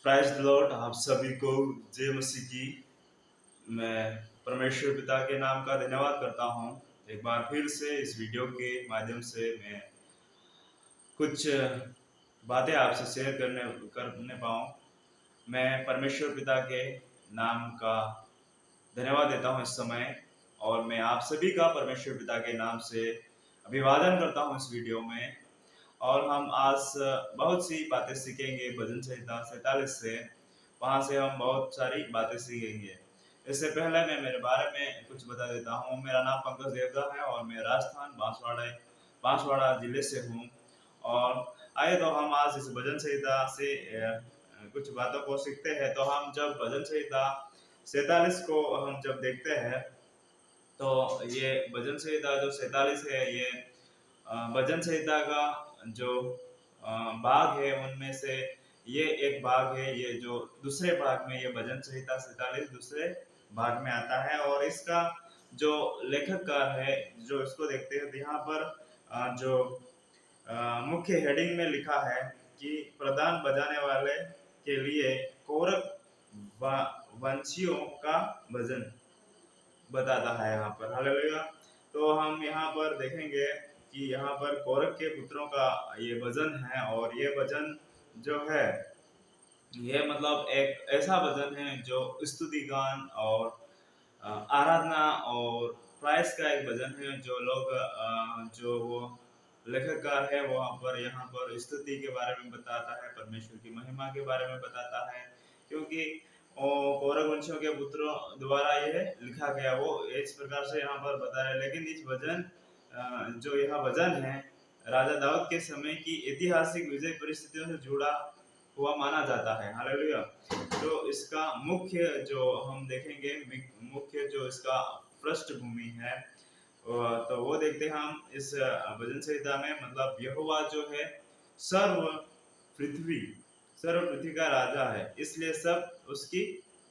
Prize the Lord. आप सभी को जय मसीह की। मैं परमेश्वर पिता के नाम का धन्यवाद करता हूँ। एक बार फिर से इस वीडियो के माध्यम से मैं कुछ बातें आपसे शेयर करने करने पाऊँ। मैं परमेश्वर पिता के नाम का धन्यवाद देता हूँ इस समय, और मैं आप सभी का परमेश्वर पिता के नाम से अभिवादन करता हूँ इस वीडियो में। और हम आज बहुत सी बातें सीखेंगे भजन संहिता 47 से। वहाँ से हम बहुत सारी बातें सीखेंगे। इससे पहले मैं मेरे बारे में कुछ बता देता हूँ। मेरा नाम पंकज देवदा है और मैं राजस्थान बांसवाड़ा जिले से हूँ। और आइए तो हम आज इस भजन संहिता से कुछ बातों को सीखते हैं। तो हम जब भजन संहिता 47 को हम जब देखते हैं, तो ये भजन संहिता जो 47 है, ये भजन संहिता का जो भाग है उनमें से ये एक भाग है। ये जो दूसरे भाग में, ये भजन संहिता 47 दूसरे भाग में आता है। और इसका जो लेखककार है, जो इसको देखते हैं, तो यहाँ पर जो मुख्य हेडिंग में लिखा है कि प्रधान बजाने वाले के लिए कोरक वंशियों का भजन बताता है यहाँ पर। हालेलुया। तो हम यहाँ पर देखेंगे कि यहाँ पर कोरह के पुत्रों का ये भजन है। और ये भजन जो है, ये मतलब एक ऐसा भजन है जो स्तुति गान और आराधना और प्राइस का एक भजन है। जो लोग जो वो लेखककार है, वहाँ पर यहाँ पर स्तुति के बारे में बताता है, परमेश्वर की महिमा के बारे में बताता है। क्योंकि कौरव वंशियों के पुत्रों द्वारा यह लिखा गया, वो इस प्रकार से यहाँ पर बता रहे हैं। लेकिन इस भजन जो यह भजन है, राजा दाऊद के समय की ऐतिहासिक विजय परिस्थितियों से जुड़ा हुआ माना जाता है। हालेलुया। तो इसका मुख्य जो हम देखेंगे, मुख्य जो इसका पृष्ठभूमि है, तो वो देखते हैं हम इस भजन संहिता में। मतलब यहोवा जो है सर्व पृथ्वी सर्व पृथ्वी का राजा है, इसलिए सब उसकी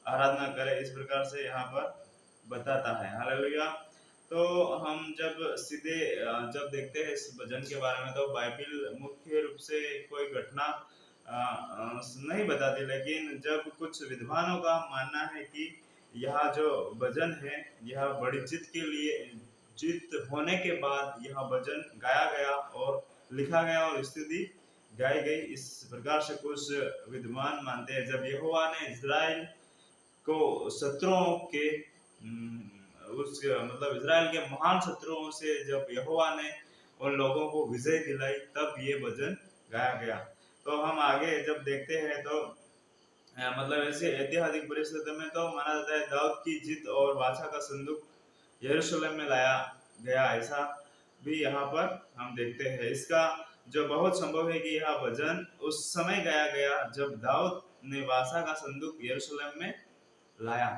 आराधना करें, इस प्रकार से यहाँ पर बताता है। हालेलुया। तो हम जब सीधे जब देखते हैं इस भजन के बारे में, तो बाइबिल मुख्य रूप से कोई घटना नहीं बताती, लेकिन जब कुछ विद्वानों का मानना है कि यह जो भजन है, यह बड़ी जीत होने के बाद यह भजन गाया गया और लिखा गया और स्तुति गाई गई। इस प्रकार से कुछ विद्वान मानते हैं। जब यहोवा ने इज़राइल को शत्रुओं के उस मतलब इज़राइल के महान शत्रुओं से जब यहोवा ने उन लोगों को विजय दिलाई, तब ये भजन गाया गया। तो हम आगे जब देखते हैं, तो मतलब ऐसे ऐतिहासिक परिस्थिति में तो माना जाता है दाऊद की जीत और बादशाह का संदूक यरूशलेम में लाया गया, ऐसा भी यहाँ पर हम देखते हैं। इसका जो बहुत संभव है कि यह भजन उस समय गाया गया जब दाऊद ने बादशाह का संदूक यरूशलेम में लाया।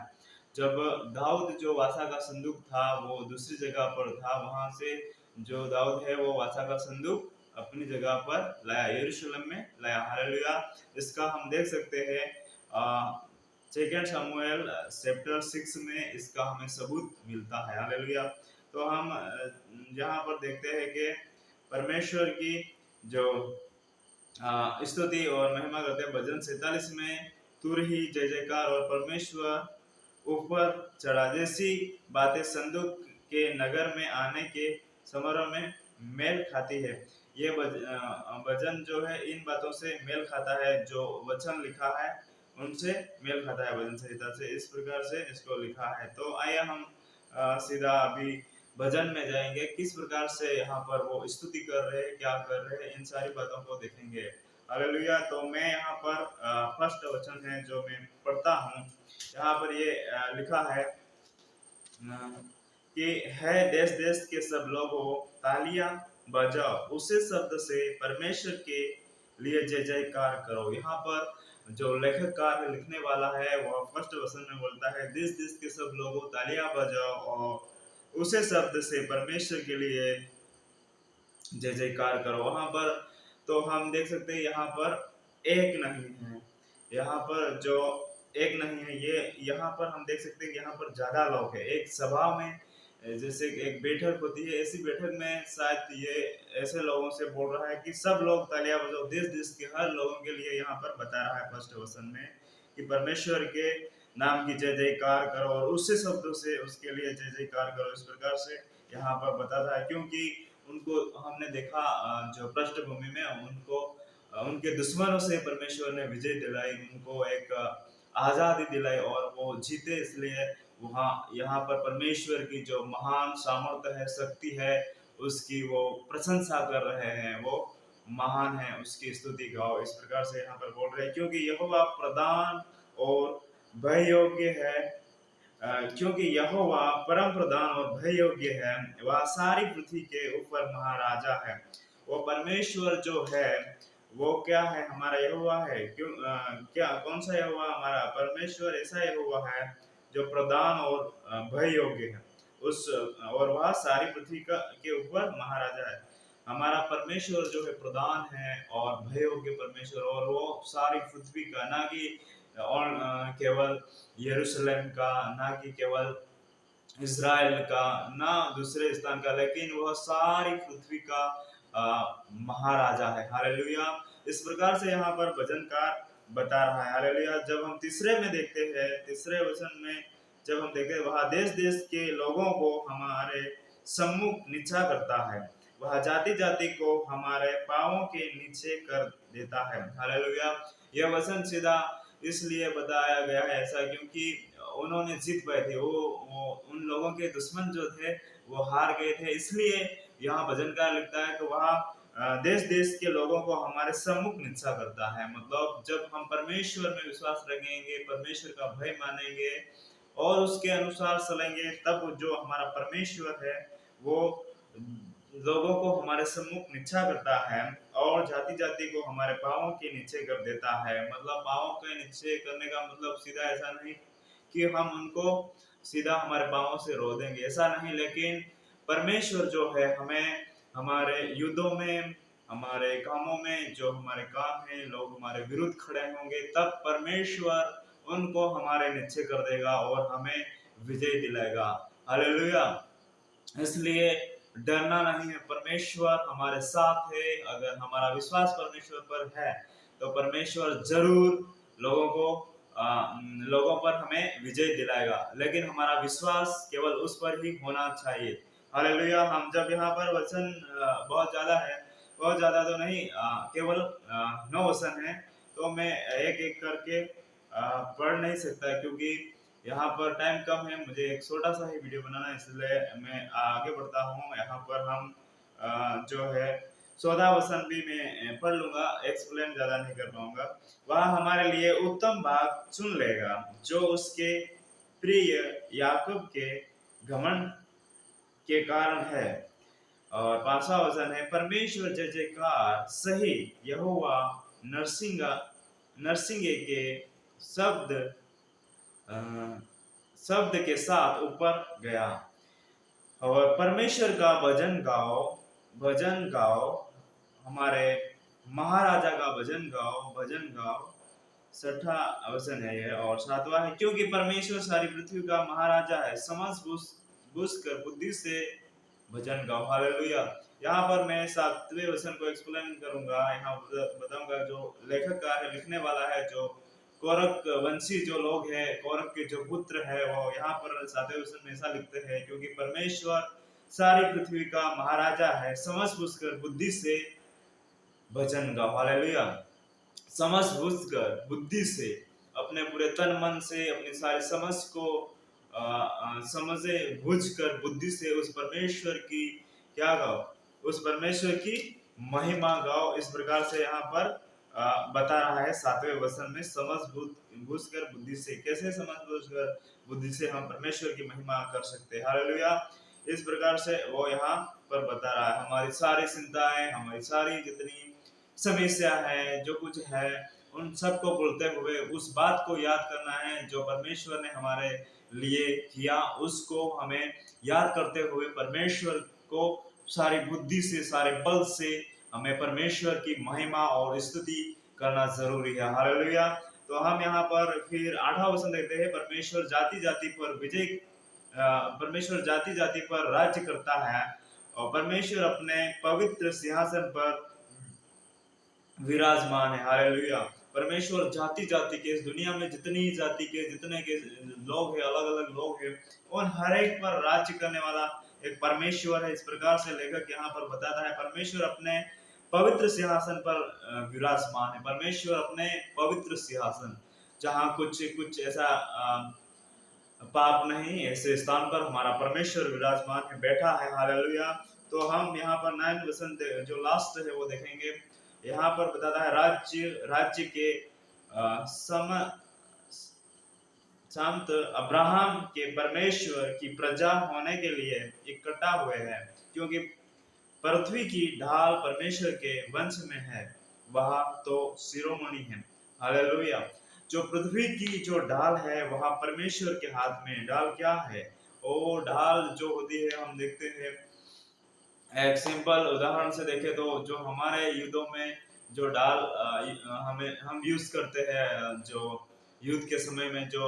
जब दाऊद जो बादशाह का संदूक था, वो दूसरी जगह पर था, वहां से जो दाऊद है वो बादशाह का संदूक अपनी जगह पर लाया, यरूशलेम में लाया। हालेलुया। इसका हम देख सकते हैं सेकंड शमूएल चैप्टर 6 में इसका हमें सबूत मिलता है। हालेलुया। तो हम यहाँ पर देखते हैं कि परमेश्वर की जो स्तुति और महिमा करते हैं। भजन 47 में तुर ही जय जयकार और परमेश्वर ऊपर चढ़ा जैसी बातें संदूक के नगर में आने के समारोह में मेल खाती है। ये भजन जो है इन बातों से मेल खाता है, जो वचन लिखा है उनसे मेल खाता है भजन संहिता से। इस प्रकार से इसको लिखा है। तो आइए हम सीधा अभी भजन में जाएंगे, किस प्रकार से यहाँ पर वो स्तुति कर रहे हैं, क्या कर रहे हैं, इन सारी बातों को देखेंगे। हालेलुया। तो मैं यहाँ पर फर्स्ट वचन है जो मैं पढ़ता हूँ। यहाँ पर ये लिखा है कि है देश देश के सब लोगों तालियां बजाओ, उसी शब्द से परमेश्वर के लिए जय जयकार करो। यहाँ पर जो लेखककार लिखने वाला है, वह फर्स्ट वचन में बोलता है देश देश के सब लोगों तालियां बजाओ और उसे शब्द से परमेश्वर के लिए जय जयकार करो। वहां पर तो हम देख सकते हैं यहाँ पर एक नहीं है, यहाँ पर जो एक नहीं है, ये यहाँ पर हम देख सकते हैं यहाँ पर ज्यादा लोग है। एक सभा में जैसे कि एक बैठक होती है, ऐसी बैठक में शायद ये ऐसे लोगों से बोल रहा है कि सब लोग तालियां बजाओ, देश देश के हर लोगों के लिए यहाँ पर बता रहा है फर्स्ट वचन में कि परमेश्वर के नाम की जय जयकार करो और उससे शब्दों से उसके लिए जय जयकार करो। इस प्रकार से यहाँ पर बता रहा है, क्योंकि उनको हमने देखा जो पृष्ठभूमि में उनको उनके दुश्मनों से परमेश्वर ने विजय दिलाई, उनको एक आजादी दिलाई और वो जीते। इसलिए वहाँ यहाँ पर परमेश्वर की जो महान सामर्थ्य है, शक्ति है, उसकी वो प्रशंसा कर रहे हैं, वो महान है, उसकी स्तुति गाओ। इस प्रकार से यहाँ पर बोल रहे हैं, क्योंकि यहोवा प्रधान और भय योग्य है। क्योंकि यहोवा परम प्रधान और भय योग्य है, वह सारी पृथ्वी के ऊपर महाराजा है। वो परमेश्वर जो है वो क्या है, हमारा यहोवा है। क्यों क्या कौन सा यहोवा? हमारा परमेश्वर ऐसा यहोवा है जो प्रधान और भय योग्य है, उस और वह सारी पृथ्वी का के ऊपर महाराजा है। हमारा परमेश्वर जो है प्रधान है और भय योग्य परमेश्वर, और वो सारी पृथ्वी का, ना कि और केवल यरूशलेम का, ना कि केवल इज़राइल का, ना दूसरे स्थान का, लेकिन वह सारी पृथ्वी का महाराजा है। हालेलुया। इस प्रकार से यहाँ पर भजनकार बता रहा है। हालेलुया। जब हम तीसरे में देखते हैं, तीसरे वचन में जब हम देखते हैं, वह देश देश के लोगों को हमारे सम्मुख नीचा करता है, वह जाति जाति को हमारे पांवों के नीचे कर देता है। हालेलुया। यह वचन सीधा इसलिए बताया गया है ऐसा, क्योंकि उन्होंने जीत पाए थे, वो उन लोगों के दुश्मन जो थे वो हार गए थे। इसलिए यहाँ भजनकार लिखता है कि वह देश देश के लोगों को हमारे सम्मुख नीचा करता है। मतलब जब हम परमेश्वर में विश्वास रखेंगे, परमेश्वर का भय मानेंगे और उसके अनुसार चलेंगे, तब जो हमारा परमेश्वर है वो लोगों को हमारे सम्मुख नीचा करता है और जाति जाति को हमारे पांवों के नीचे कर देता है। मतलब पांवों के नीचे करने का मतलब सीधा ऐसा नहीं कि हम उनको सीधा हमारे पांवों से रो देंगे, ऐसा नहीं। लेकिन परमेश्वर जो है हमें हमारे युद्धों में, हमारे कामों में, जो हमारे काम है, लोग हमारे विरुद्ध खड़े होंगे, तब परमेश्वर उनको हमारे नीचे कर देगा और हमें विजय दिलाएगा। हालेलुया। इसलिए डरना नहीं है, परमेश्वर हमारे साथ है। अगर हमारा विश्वास परमेश्वर पर है तो परमेश्वर जरूर लोगों को लोगों पर हमें विजय दिलाएगा, लेकिन हमारा विश्वास केवल उस पर ही होना चाहिए। हालेलुया। हम जब यहाँ पर वचन बहुत ज्यादा है, बहुत ज्यादा तो नहीं, केवल 9 वचन है, तो मैं एक एक करके पढ़ नहीं सकता, क्योंकि यहाँ पर टाइम कम है, मुझे एक छोटा सा ही वीडियो बनाना है, इसलिए मैं आगे बढ़ता हूँ। यहाँ पर हम जो है 14 वचन भी मैं पढ़ लूंगा, एक्सप्लेन ज्यादा नहीं कर पाऊंगा। वह हमारे लिए उत्तम भाग चुन लेगा, जो उसके प्रिय याकूब के घमंड के कारण है। और 5वां वचन है, परमेश्वर जय जयकार सही यहोवा नरसिंगे के शब्द शब्द के साथ ऊपर गया। और परमेश्वर का भजन गाओ, भजन गाओ, हमारे महाराजा का भजन गाओ, भजन गाओ। 6वां वचन है ये, और 7वां है, क्योंकि परमेश्वर सारी पृथ्वी का महाराजा है, समझ बुझ कर बुद्धि से भजन गाओ। हालेलुया। यहाँ पर मैं 7वें वचन को एक्सप्लेन करूंगा। यहाँ बताऊंगा जो लेखक का है, लिखने वाला है, जो कौरव वंशी जो लोग हैं, कौरव के जो पुत्र है, वो यहाँ पर 7वें वचन में ऐसा लिखते हैं, क्योंकि परमेश्वर सारी पृथ्वी का महाराजा है, समझ बुझ कर बुद्धि से भजन गाओ। हालेलुया। समझ बुझ कर बुद्धि से, अपने पूरे तन मन से, अपनी सारी समझ को समझे बुझ कर बुद्धि से उस परमेश्वर की क्या गाओ, उस परमेश्वर की महिमा गाओ। इस प्रकार से यहाँ पर बता रहा है 7वें वचन में, समझ बुझ कर बुद्धि से। कैसे समझ बुझ कर बुद्धि से हम परमेश्वर की महिमा कर सकते हैं। हालेलुया। इस प्रकार से वो यहाँ पर बता रहा है, हमारी सारी चिंताएं, हमारी सारी जितनी समस्या है, जो कुछ है, उन सबको बोलते हुए उस बात को याद करना है जो परमेश्वर ने हमारे लिए किया, उसको हमें याद करते हुए परमेश्वर को सारी बुद्धि से, सारे बल से हमें परमेश्वर की महिमा और स्तुति करना जरूरी है। हालेलुया। तो हम यहाँ पर फिर 8वां वचन देखते हैं, परमेश्वर जाति जाति पर विजय परमेश्वर जाति जाति पर राज्य करता है और परमेश्वर अपने पवित्र सिंहासन पर विराजमान है। हालेलुया। परमेश्वर जाति जाति के, इस दुनिया में जितनी जाति के जितने के लोग हैं, अलग अलग लोग हैं, उन हर एक पर राज्य करने वाला एक परमेश्वर है। इस प्रकार से लेखक यहाँ पर बताता है परमेश्वर अपने पवित्र सिंहासन पर विराजमान है। परमेश्वर अपने पवित्र सिंहासन, जहाँ कुछ कुछ ऐसा पाप नहीं, ऐसे स्थान पर हमारा परमेश्वर विराजमान है, बैठा है। हालेलुया। तो हम यहाँ पर 9 वचन जो लास्ट है वो देखेंगे। यहाँ पर बताता है राज्य के संत अब्राहम के परमेश्वर की प्रजा होने के लिए इकट्ठा हुए हैं, क्योंकि पृथ्वी की ढाल परमेश्वर के वंश में है, वह तो शिरोमणि है। हालेलुया। जो पृथ्वी की जो ढाल है वह परमेश्वर के हाथ में। ढाल क्या है? वो ढाल जो होती है, हम देखते हैं एक सिंपल उदाहरण से देखें तो जो हमारे युद्धों में जो ढाल हम यूज करते हैं, जो युद्ध के समय में जो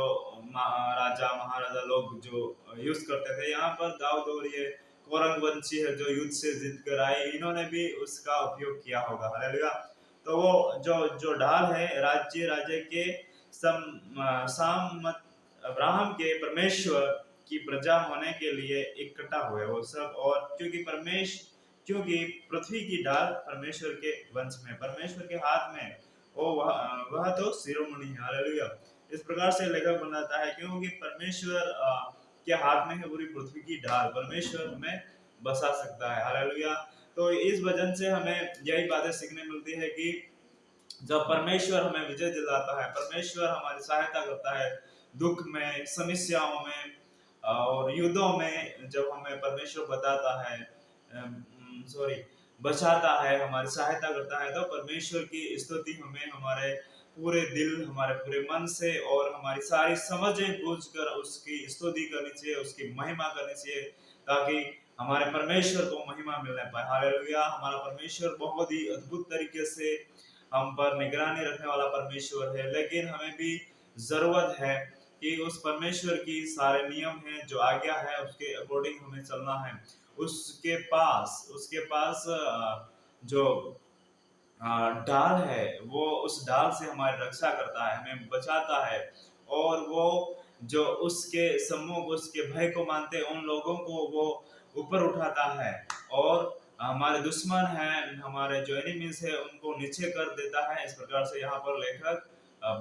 राजा महाराजा लोग जो यूज करते थे, यहाँ पर दाऊद और ये कोरंग वंशी है जो युद्ध से जीत कर आए, इन्होंने भी उसका उपयोग किया होगा। हालेलुया। तो वो जो जो ढाल है राज्य के साम अब्राहम के परमेश्वर की प्रजा होने के लिए इकट्ठा हुए वो सब। और क्योंकि पृथ्वी की ढाल परमेश्वर के वंश में, परमेश्वर के हाथ में, वो वह तो शिरोमणि है। हालेलुया। इस प्रकार से लेखक बनाता है क्योंकि परमेश्वर के हाथ में है पूरी पृथ्वी की ढाल, परमेश्वर हमें बसा सकता है। हालेलुया। तो इस वजन से हमें यही बातें सीखने मिलती है कि जब परमेश्वर हमें विजय दिलाता है, परमेश्वर हमारी सहायता करता है दुख में, समस्याओं में और युद्धों में, जब हमें परमेश्वर बताता है बचाता है, हमारी सहायता करता है, तो परमेश्वर की स्तुति हमें हमारे पूरे दिल, हमारे पूरे मन से और हमारी सारी समझें बूझ कर उसकी स्तुति करनी चाहिए, उसकी महिमा करनी चाहिए, ताकि हमारे परमेश्वर को महिमा मिलने पाए। हालेलुया। हमारा परमेश्वर बहुत ही अद्भुत तरीके से हम पर निगरानी रखने वाला परमेश्वर है, लेकिन हमें भी जरूरत है कि उस परमेश्वर की सारे नियम हैं, जो आज्ञा है, उसके अकॉर्डिंग हमें चलना है। उसके पास जो ढाल है, वो उस ढाल से हमारी रक्षा करता है, हमें बचाता है, और वो जो उसके सम्मुख उसके भय को मानते हैं उन लोगों को वो ऊपर उठाता है, और हमारे दुश्मन हैं, हमारे जो एनिमीज है, उनको नीचे कर देता है। इस प्रकार से यहाँ पर लेखक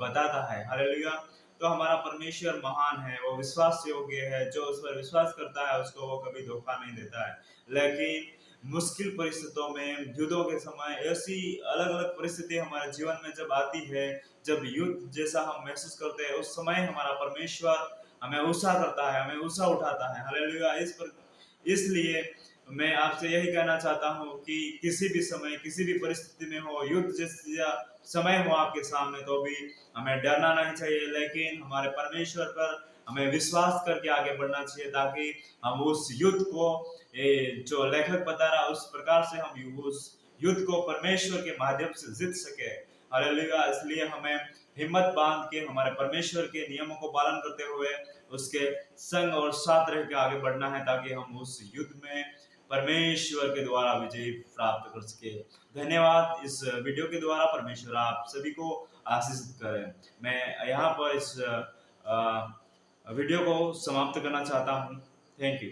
बताता है। हालेलुया। तो हमारा परमेश्वर महान है, वो विश्वास योग्य है, जो उस पर विश्वास करता है उसको वो कभी धोखा नहीं देता है। लेकिन मुश्किल परिस्थितियों में, युद्धों के समय, ऐसी अलग अलग परिस्थिति हमारे जीवन में जब आती है, जब युद्ध जैसा हम महसूस करते हैं, उस समय हमारा परमेश्वर हमें ऊंचा करता है, हमें ऊंचा उठाता है। हालेलुया। इसलिए मैं आपसे यही कहना चाहता हूँ कि किसी भी समय, किसी भी परिस्थिति में हो, युद्ध जैसा समय हो आपके सामने, तो भी हमें डरना नहीं चाहिए, लेकिन हमारे परमेश्वर पर हमें विश्वास करके आगे बढ़ना चाहिए, ताकि हम उस युद्ध को जो लेखक बता रहा उस प्रकार से हम उस युद्ध को परमेश्वर के माध्यम से जीत सके। हालेलुया। इसलिए हमें हिम्मत बांध के हमारे परमेश्वर के नियमों को पालन करते हुए उसके संग और साथ रह के आगे बढ़ना है, ताकि हम उस युद्ध में परमेश्वर के द्वारा विजय प्राप्त कर सके। धन्यवाद। इस वीडियो के द्वारा परमेश्वर आप सभी को आशीषित करें। मैं यहाँ पर इस वीडियो को समाप्त करना चाहता हूँ। Thank you.